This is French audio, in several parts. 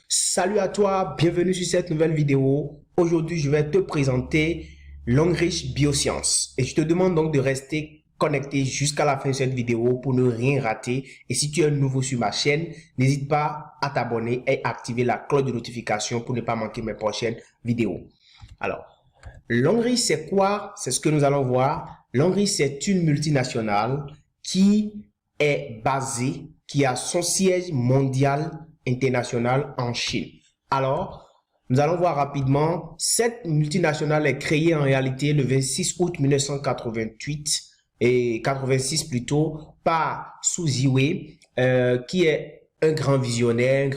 Salut à toi, bienvenue sur cette nouvelle vidéo. Aujourd'hui, je vais te présenter Longrich Biosciences et je te demande donc de rester connecté jusqu'à la fin de cette vidéo pour ne rien rater. Et si tu es nouveau sur ma chaîne, n'hésite pas à t'abonner et activer la cloche de notification pour ne pas manquer mes prochaines vidéos. Alors, Longrich, c'est quoi? C'est ce que nous allons voir. Longrich, c'est une multinationale qui est basée, qui a son siège mondial international en Chine. Alors, nous allons voir rapidement. Cette multinationale est créée en réalité le 26 août 1988 et 86 plutôt par Su Ziwei, qui est un grand visionnaire,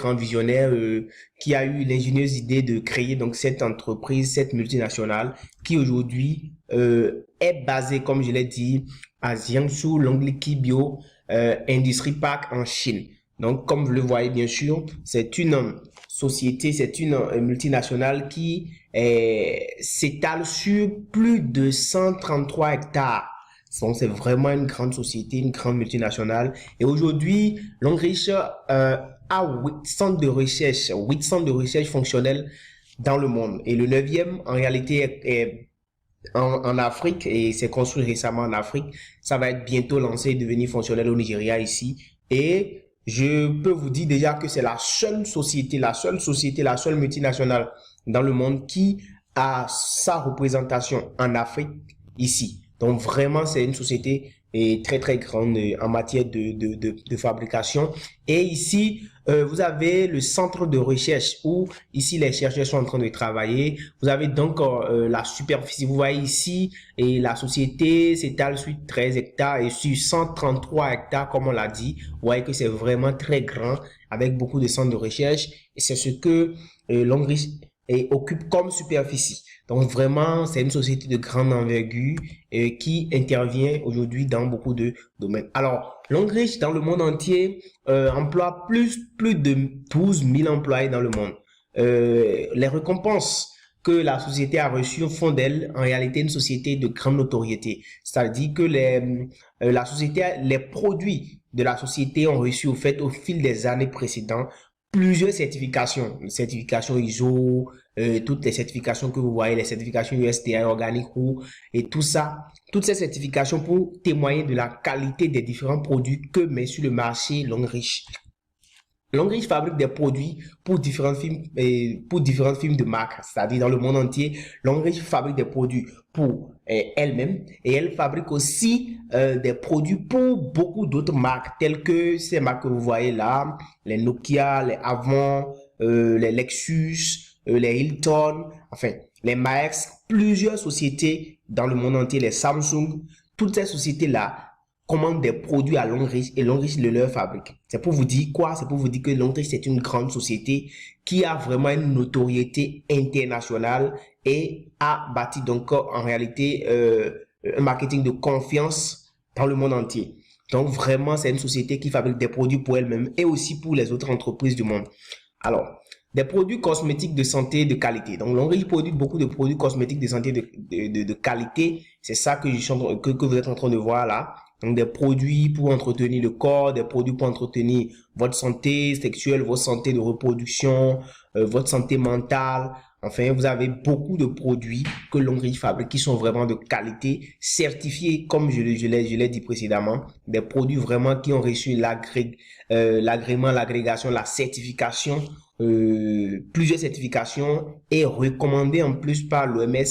qui a eu l'ingénieuse idée de créer donc cette entreprise, cette multinationale qui aujourd'hui est basée, comme je l'ai dit, à Jiangsu Longliki Bio Industry Park en Chine. Donc, comme vous le voyez bien sûr, c'est une société, c'est une multinationale qui s'étale sur plus de 133 hectares. Donc, c'est vraiment une grande société, une grande multinationale. Et aujourd'hui, Longrich a 8 centres de recherche fonctionnels dans le monde. Et le 9e, en réalité, est en Afrique et c'est construit récemment en Afrique. Ça va être bientôt lancé et devenir fonctionnel au Nigeria ici. Et je peux vous dire déjà que c'est la seule multinationale dans le monde qui a sa représentation en Afrique ici. Donc vraiment, c'est une société très grande en matière de fabrication. Et ici, vous avez le centre de recherche où ici les chercheurs sont en train de travailler. Vous avez donc la superficie. Vous voyez ici, et la société s'étale sur 13 hectares et sur 133 hectares, comme on l'a dit. Vous voyez que c'est vraiment très grand avec beaucoup de centres de recherche. Et c'est ce que Longrich occupe comme superficie. Donc vraiment, c'est une société de grande envergure qui intervient aujourd'hui dans beaucoup de domaines. Alors, Longrich dans le monde entier emploie plus de 12 000 employés dans le monde. Les récompenses que la société a reçues font d'elle en réalité une société de grande notoriété. C'est-à-dire que les produits de la société ont reçu au fil des années précédentes plusieurs certifications ISO, toutes les certifications que vous voyez, les certifications USDA, Organic Roux et tout ça, toutes ces certifications pour témoigner de la qualité des différents produits que met sur le marché Longrich. Longrich fabrique des produits pour différentes firmes de marque, c'est-à-dire dans le monde entier. Longrich fabrique des produits pour elle-même et elle fabrique aussi des produits pour beaucoup d'autres marques telles que ces marques que vous voyez là, les Nokia, les Avon, les Lexus, les Hilton, enfin les Maersk, plusieurs sociétés dans le monde entier, les Samsung, toutes ces sociétés-là commandent des produits à Longrich et Longrich le leur fabrique. C'est pour vous dire quoi? C'est pour vous dire que Longrich c'est une grande société qui a vraiment une notoriété internationale et a bâti donc en réalité un marketing de confiance dans le monde entier. Donc vraiment c'est une société qui fabrique des produits pour elle-même et aussi pour les autres entreprises du monde. Alors, des produits cosmétiques de santé de qualité. Donc, Longrich produit beaucoup de produits cosmétiques de santé de qualité. C'est ça que vous êtes en train de voir là. Donc, des produits pour entretenir le corps, des produits pour entretenir votre santé sexuelle, votre santé de reproduction, votre santé mentale. Enfin, vous avez beaucoup de produits que Longrich fabrique qui sont vraiment de qualité, certifiés, comme je l'ai dit précédemment, des produits vraiment qui ont reçu l'agrément, l'agrégation, la certification, plusieurs certifications et recommandés en plus par l'OMS,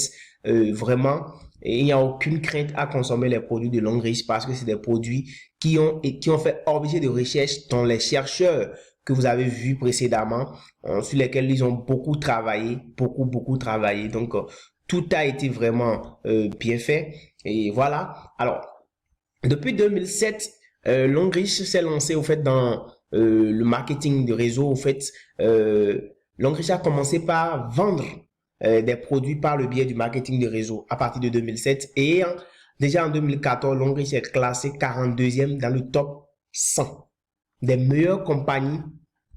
vraiment. Et il n'y a aucune crainte à consommer les produits de Longrich parce que c'est des produits qui ont fait objet de recherche dont les chercheurs que vous avez vus précédemment, sur lesquels ils ont beaucoup travaillé, beaucoup travaillé. Donc, tout a été vraiment bien fait. Et voilà. Alors, depuis 2007, Longrich s'est lancé au fait dans le marketing de réseau. Au fait, Longrich a commencé par vendre des produits par le biais du marketing de réseau à partir de 2007 et déjà en 2014, Longrich est classé 42e dans le top 100 des meilleures compagnies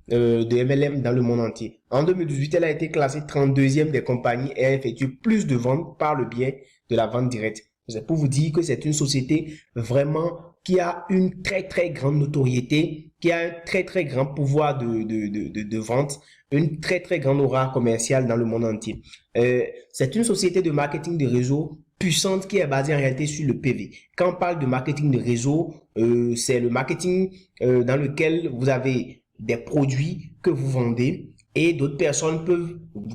de MLM dans le monde entier. En 2018, elle a été classée 32e des compagnies et a effectué plus de ventes par le biais de la vente directe. C'est pour vous dire que c'est une société vraiment qui a une très grande notoriété, qui a un très grand pouvoir de vente, une très grande aura commerciale dans le monde entier. C'est une société de marketing de réseau puissante qui est basée en réalité sur le PV. Quand on parle de marketing de réseau, c'est le marketing dans lequel vous avez des produits que vous vendez et d'autres personnes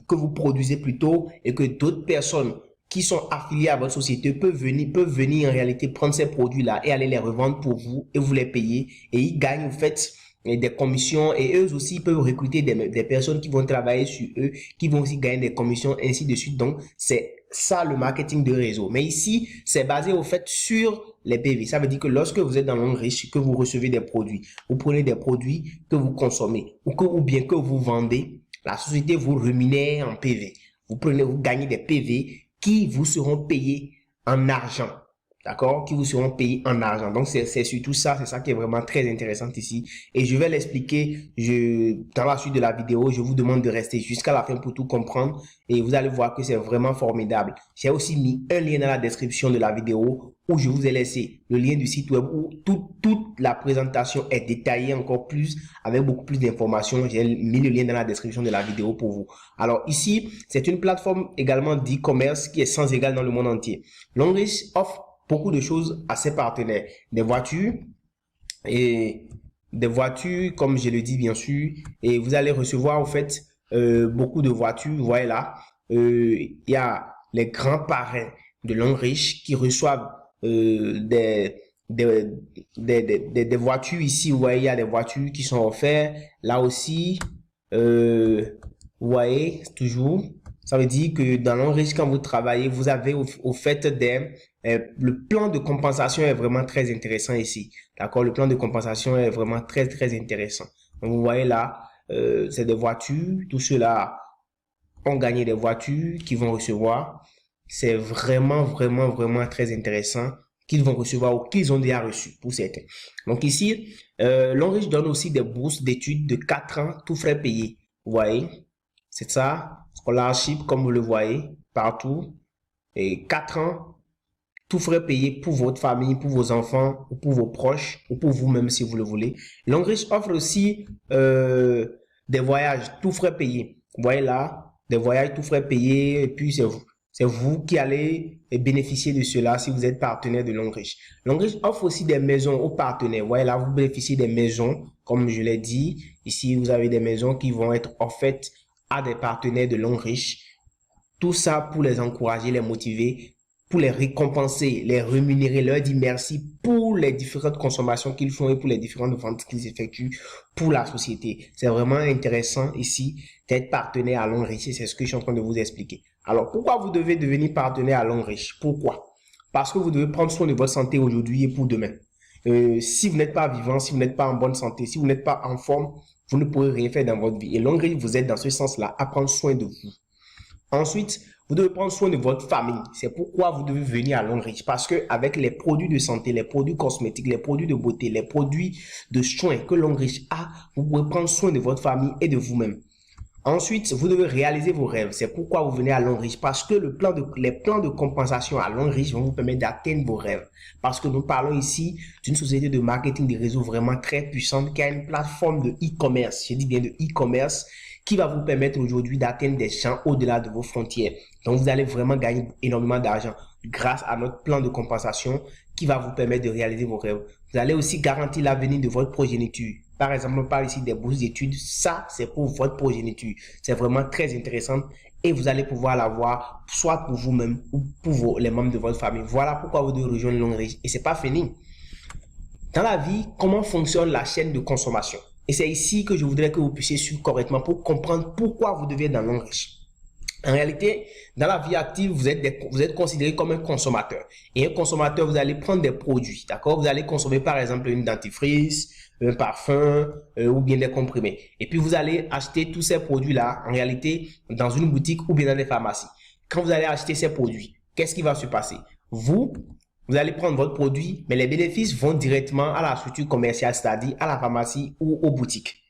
que vous produisez plutôt, et que d'autres personnes qui sont affiliés à votre société peuvent venir en réalité prendre ces produits-là et aller les revendre pour vous, et vous les payer, et ils gagnent en fait des commissions, et eux aussi peuvent recruter des personnes qui vont travailler sur eux, qui vont aussi gagner des commissions, ainsi de suite. Donc c'est ça le marketing de réseau. Mais ici, c'est basé au fait sur les PV. Ça veut dire que lorsque vous êtes dans le monde riche, que vous recevez des produits, vous prenez des produits que vous consommez ou bien que vous vendez, la société vous rémunère en PV. Vous gagnez des PV qui vous seront payés en argent. D'accord? Qui vous seront payés en argent. Donc, c'est surtout ça. C'est ça qui est vraiment très intéressant ici. Et je vais l'expliquer dans la suite de la vidéo. Je vous demande de rester jusqu'à la fin pour tout comprendre. Et vous allez voir que c'est vraiment formidable. J'ai aussi mis un lien dans la description de la vidéo où je vous ai laissé le lien du site web où toute la présentation est détaillée encore plus, avec beaucoup plus d'informations. J'ai mis le lien dans la description de la vidéo pour vous. Alors ici, c'est une plateforme également d'e-commerce qui est sans égal dans le monde entier. Longrich offre beaucoup de choses à ses partenaires. Des voitures, comme je le dis bien sûr, et vous allez recevoir en fait beaucoup de voitures. Vous voyez là, il y a les grands parrains de Longrich qui reçoivent des voitures ici. Vous voyez, il y a des voitures qui sont offertes. Là aussi, vous voyez, toujours, ça veut dire que dans Longrich, quand vous travaillez, vous avez au fait le plan de compensation est vraiment très intéressant ici. D'accord? Le plan de compensation est vraiment très intéressant. Donc, vous voyez là, c'est des voitures. Tous ceux-là ont gagné des voitures qu'ils vont recevoir. C'est vraiment très intéressant qu'ils vont recevoir ou qu'ils ont déjà reçu pour certains. Donc ici, Longrich donne aussi des bourses d'études de 4 ans, tout frais payés. Vous voyez, c'est ça, scholarship comme vous le voyez partout. Et 4 ans, tout frais payé pour votre famille, pour vos enfants, ou pour vos proches, ou pour vous-même si vous le voulez. Longrich offre aussi des voyages, tout frais payés. Vous voyez là, des voyages tout frais payés, et puis c'est vous qui allez bénéficier de cela si vous êtes partenaire de Longrich. Longrich offre aussi des maisons aux partenaires. Vous voyez là, vous bénéficiez des maisons, comme je l'ai dit. Ici, vous avez des maisons qui vont être offertes à des partenaires de Longrich. Tout ça pour les encourager, les motiver, pour les récompenser, les rémunérer, leur dire merci pour les différentes consommations qu'ils font et pour les différentes ventes qu'ils effectuent pour la société. C'est vraiment intéressant ici d'être partenaire à Longrich. C'est ce que je suis en train de vous expliquer. Alors, pourquoi vous devez devenir partenaire à Longrich? Pourquoi? Parce que vous devez prendre soin de votre santé aujourd'hui et pour demain. Si vous n'êtes pas vivant, si vous n'êtes pas en bonne santé, si vous n'êtes pas en forme, vous ne pourrez rien faire dans votre vie. Et Longrich vous aide dans ce sens-là à prendre soin de vous. Ensuite, vous devez prendre soin de votre famille. C'est pourquoi vous devez venir à Longrich. Parce que avec les produits de santé, les produits cosmétiques, les produits de beauté, les produits de soins que Longrich a, vous pouvez prendre soin de votre famille et de vous-même. Ensuite, vous devez réaliser vos rêves. C'est pourquoi vous venez à Longrich. Parce que les plans de compensation à Longrich vont vous permettre d'atteindre vos rêves. Parce que nous parlons ici d'une société de marketing de réseau vraiment très puissante qui a une plateforme de e-commerce. Je dis bien de e-commerce, qui va vous permettre aujourd'hui d'atteindre des champs au-delà de vos frontières. Donc, vous allez vraiment gagner énormément d'argent grâce à notre plan de compensation qui va vous permettre de réaliser vos rêves. Vous allez aussi garantir l'avenir de votre progéniture. Par exemple, on parle ici des bourses d'études. Ça, c'est pour votre progéniture. C'est vraiment très intéressant et vous allez pouvoir l'avoir soit pour vous-même ou pour les membres de votre famille. Voilà pourquoi vous devez rejoindre Longrich. Et c'est pas fini. Dans la vie, comment fonctionne la chaîne de consommation? Et c'est ici que je voudrais que vous puissiez suivre correctement pour comprendre pourquoi vous devez être dans Longrich. En réalité, dans la vie active, vous êtes considéré comme un consommateur. Et un consommateur, vous allez prendre des produits, d'accord? Vous allez consommer par exemple une dentifrice, un parfum ou bien des comprimés. Et puis vous allez acheter tous ces produits-là, en réalité, dans une boutique ou bien dans des pharmacies. Quand vous allez acheter ces produits, qu'est-ce qui va se passer? Vous allez prendre votre produit, mais les bénéfices vont directement à la structure commerciale, c'est-à-dire à la pharmacie ou aux boutiques.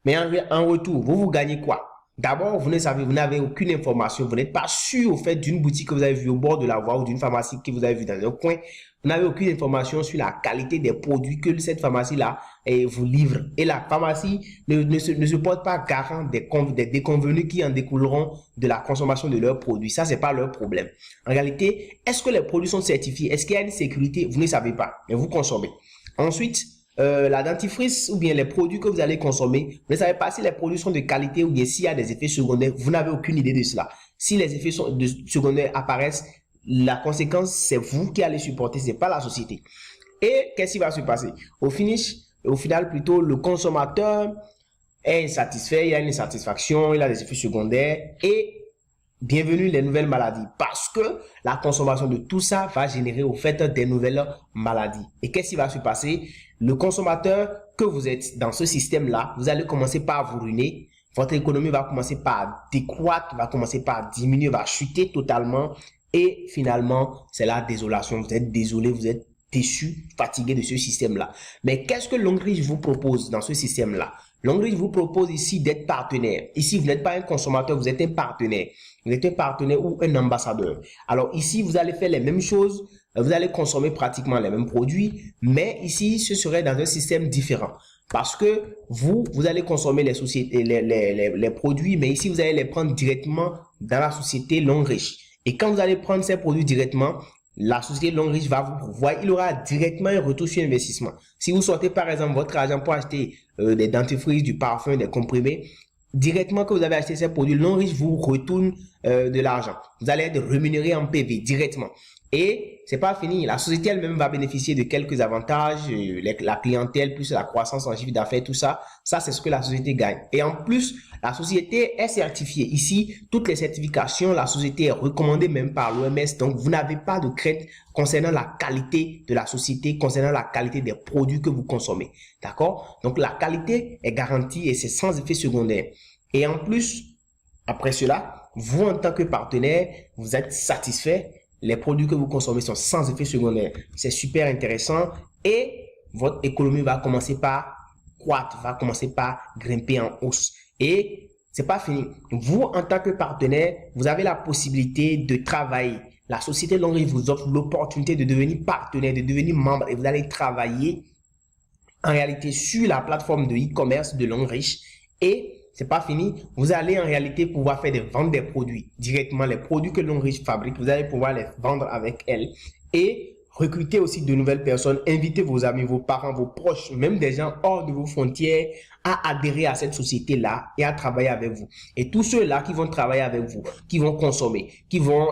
Mais en retour, vous gagnez quoi? D'abord, vous n'avez aucune information, vous n'êtes pas sûr au fait d'une boutique que vous avez vue au bord de la voie ou d'une pharmacie que vous avez vue dans un coin. Vous n'avez aucune information sur la qualité des produits que cette pharmacie-là vous livre. Et la pharmacie ne se porte pas garant des déconvenus qui en découleront de la consommation de leurs produits. Ça, c'est pas leur problème. En réalité, est-ce que les produits sont certifiés? Est-ce qu'il y a une sécurité? Vous ne savez pas, mais vous consommez. Ensuite, la dentifrice ou bien les produits que vous allez consommer, vous ne savez pas si les produits sont de qualité ou bien s'il y a des effets secondaires. Vous n'avez aucune idée de cela. Si les effets secondaires apparaissent, la conséquence, c'est vous qui allez supporter, c'est pas la société. Et qu'est-ce qui va se passer? Au final, plutôt, le consommateur est insatisfait, il y a une insatisfaction, il a des effets secondaires et bienvenue les nouvelles maladies parce que la consommation de tout ça va générer au fait des nouvelles maladies. Et qu'est-ce qui va se passer? Le consommateur que vous êtes dans ce système-là, vous allez commencer par vous ruiner. Votre économie va commencer par décroître, va commencer par diminuer, va chuter totalement. Et finalement, c'est la désolation. Vous êtes désolé, vous êtes déçu, fatigué de ce système-là. Mais qu'est-ce que Longreach vous propose dans ce système-là? Longreach vous propose ici d'être partenaire. Ici, vous n'êtes pas un consommateur, vous êtes un partenaire. Vous êtes un partenaire ou un ambassadeur. Alors ici, vous allez faire les mêmes choses. Vous allez consommer pratiquement les mêmes produits. Mais ici, ce serait dans un système différent. Parce que vous allez consommer les produits, mais ici, vous allez les prendre directement dans la société Longreach. Et quand vous allez prendre ces produits directement, la société Longreach va vous pourvoir, il aura directement un retour sur investissement. Si vous sortez par exemple votre argent pour acheter des dentifrices, du parfum, des comprimés, directement que vous avez acheté ces produits, Longreach vous retourne de l'argent. Vous allez être rémunéré en PV directement. Et c'est pas fini, la société elle-même va bénéficier de quelques avantages, la clientèle plus la croissance en chiffre d'affaires, tout ça. Ça, c'est ce que la société gagne. Et en plus, la société est certifiée. Ici, toutes les certifications, la société est recommandée même par l'OMS. Donc, vous n'avez pas de crainte concernant la qualité de la société, concernant la qualité des produits que vous consommez. D'accord? Donc, la qualité est garantie et c'est sans effet secondaire. Et en plus, après cela, vous en tant que partenaire, vous êtes satisfait. Les produits que vous consommez sont sans effet secondaire. C'est super intéressant et votre économie va commencer par croître, va commencer par grimper en hausse. Et c'est pas fini. Vous, en tant que partenaire, vous avez la possibilité de travailler. La société Longreach vous offre l'opportunité de devenir partenaire, de devenir membre et vous allez travailler en réalité sur la plateforme de e-commerce de Longreach et c'est pas fini. Vous allez en réalité pouvoir faire des ventes des produits directement, les produits que Longreach fabrique, vous allez pouvoir les vendre avec elle et recruter aussi de nouvelles personnes, inviter vos amis, vos parents, vos proches, même des gens hors de vos frontières à adhérer à cette société-là et à travailler avec vous. Et tous ceux-là qui vont travailler avec vous, qui vont consommer, qui vont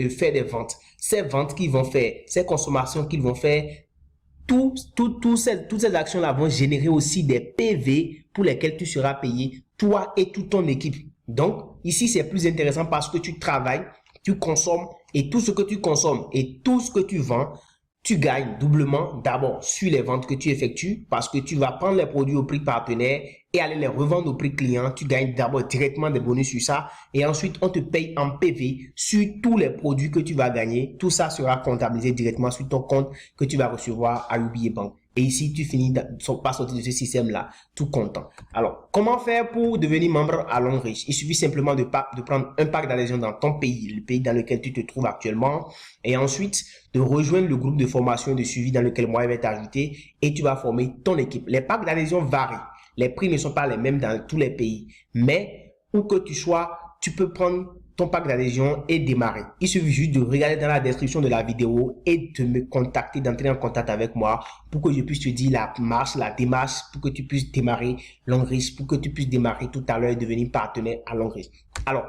faire des ventes, ces ventes qu'ils vont faire, ces consommations qu'ils vont faire, toutes ces actions-là vont générer aussi des PV pour lesquels tu seras payé, toi et toute ton équipe. Donc, ici, c'est plus intéressant parce que tu travailles, tu consommes et tout ce que tu consommes et tout ce que tu vends, tu gagnes doublement d'abord sur les ventes que tu effectues parce que tu vas prendre les produits au prix partenaire et aller les revendre au prix client. Tu gagnes d'abord directement des bonus sur ça et ensuite on te paye en PV sur tous les produits que tu vas gagner. Tout ça sera comptabilisé directement sur ton compte que tu vas recevoir à UBA Bank. Et ici, tu finis par sortir de ce système-là, tout content. Alors, comment faire pour devenir membre à Longreach? Il suffit simplement de prendre un pack d'adhésion dans ton pays, le pays dans lequel tu te trouves actuellement, et ensuite de rejoindre le groupe de formation et de suivi dans lequel moi je vais t'ajouter, et tu vas former ton équipe. Les packs d'adhésion varient. Les prix ne sont pas les mêmes dans tous les pays, mais où que tu sois, tu peux prendre ton pack d'adhésion et démarrer. Il suffit juste de regarder dans la description de la vidéo et de me contacter, d'entrer en contact avec moi pour que je puisse te dire la marche, la démarche, pour que tu puisses démarrer Longreach, pour que tu puisses démarrer tout à l'heure et devenir partenaire à Longreach. Alors,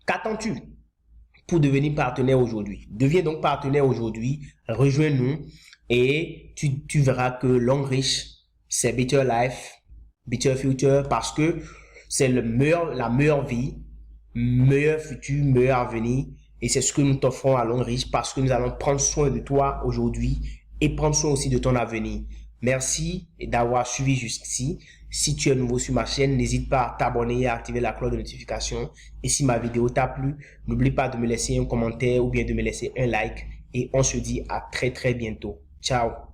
qu'attends-tu pour devenir partenaire aujourd'hui? Deviens donc partenaire aujourd'hui, rejoins-nous et tu verras que Longreach, c'est Better Life, Better Future parce que c'est la meilleure vie, meilleur futur, meilleur avenir et c'est ce que nous t'offrons à Longreach parce que nous allons prendre soin de toi aujourd'hui et prendre soin aussi de ton avenir. Merci d'avoir suivi jusqu'ici. Si tu es nouveau sur ma chaîne, n'hésite pas à t'abonner et à activer la cloche de notification. Et si ma vidéo t'a plu, n'oublie pas de me laisser un commentaire ou bien de me laisser un like et on se dit à très bientôt. Ciao.